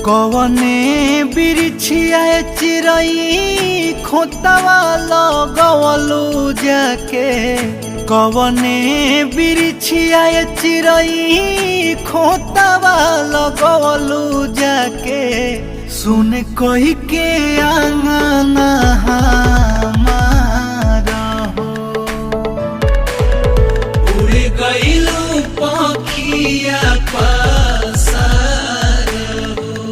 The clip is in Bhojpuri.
कवने बिरिछिया चिरई खोतवा लगवलू जाके। कवने बिरिछिया चिरई खोतवा लगवलू जाके। सुन कही के आंगना